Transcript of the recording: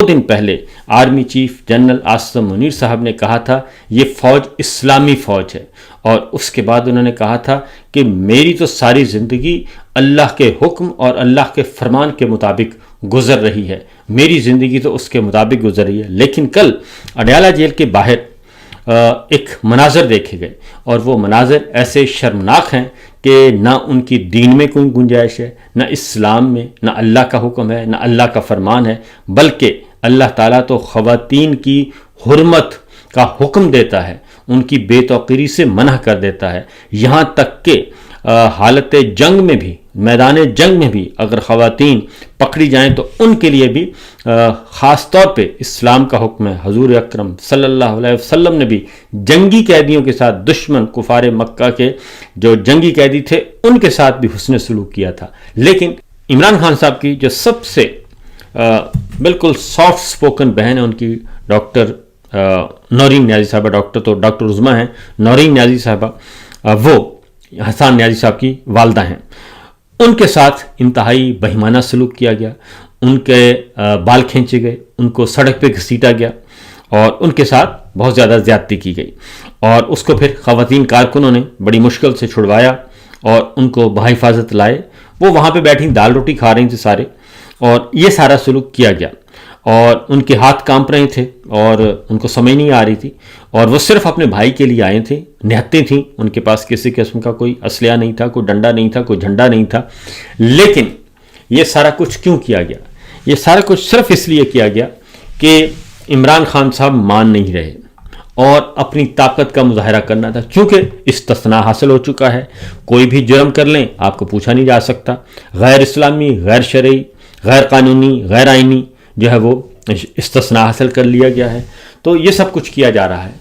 دن پہلے army chief general Asim Munir صاحب نے کہا تھا یہ فوج اسلامی فوج ہے، اور اس کے بعد انہوں نے کہا تھا کہ میری تو ساری زندگی اللہ کے حکم اور اللہ کے فرمان کے مطابق گزر رہی ہے، میری زندگی تو اس کے مطابق گزر رہی ہے۔ لیکن کل اڈیالہ جیل کے باہر ایک مناظر دیکھے گئے، اور وہ مناظر ایسے شرمناک ہیں کہ نہ ان کی دین میں کوئی گنجائش ہے، نہ اسلام میں، نہ اللہ کا حکم ہے، نہ اللہ کا فرمان ہے، بلکہ اللہ تعالیٰ تو خواتین کی حرمت کا حکم دیتا ہے، ان کی بے توقیری سے منع کر دیتا ہے، یہاں تک کہ حالت جنگ میں بھی، میدان جنگ میں بھی اگر خواتین پکڑی جائیں تو ان کے لیے بھی خاص طور پہ اسلام کا حکم ہے۔ حضور اکرم صلی اللہ علیہ وسلم نے بھی جنگی قیدیوں کے ساتھ، دشمن کفار مکہ کے جو جنگی قیدی تھے ان کے ساتھ بھی حسن سلوک کیا تھا۔ لیکن عمران خان صاحب کی جو سب سے بالکل سافٹ سپوکن بہن ہے، ان کی ڈاکٹر نورین نیازی صاحبہ، ڈاکٹر تو ڈاکٹر عظمیٰ ہیں، نورین نیازی صاحبہ، وہ حسان نیازی صاحب کی والدہ ہیں، ان کے ساتھ انتہائی بہیمانہ سلوک کیا گیا، ان کے بال کھینچے گئے، ان کو سڑک پہ گھسیٹا گیا، اور ان کے ساتھ بہت زیادہ زیادتی کی گئی، اور اس کو پھر خواتین کارکنوں نے بڑی مشکل سے چھڑوایا اور ان کو بحفاظت لائے۔ وہ وہاں پہ بیٹھی دال روٹی کھا رہی تھی سارے، اور یہ سارا سلوک کیا گیا، اور ان کے ہاتھ کانپ رہے تھے اور ان کو سمجھ نہیں آ رہی تھی، اور وہ صرف اپنے بھائی کے لیے آئے تھے، نہتے تھیں، ان کے پاس کسی قسم کا کوئی اسلحہ نہیں تھا، کوئی ڈنڈا نہیں تھا، کوئی جھنڈا نہیں تھا۔ لیکن یہ سارا کچھ کیوں کیا گیا؟ یہ سارا کچھ صرف اس لیے کیا گیا کہ عمران خان صاحب مان نہیں رہے اور اپنی طاقت کا مظاہرہ کرنا تھا، کیونکہ استثناء حاصل ہو چکا ہے، کوئی بھی جرم کر لیں آپ کو پوچھا نہیں جا سکتا، غیر اسلامی، غیر شرعی، غیر قانونی، غیر آئینی جو ہے وہ استثناء حاصل کر لیا گیا ہے، تو یہ سب کچھ کیا جا رہا ہے۔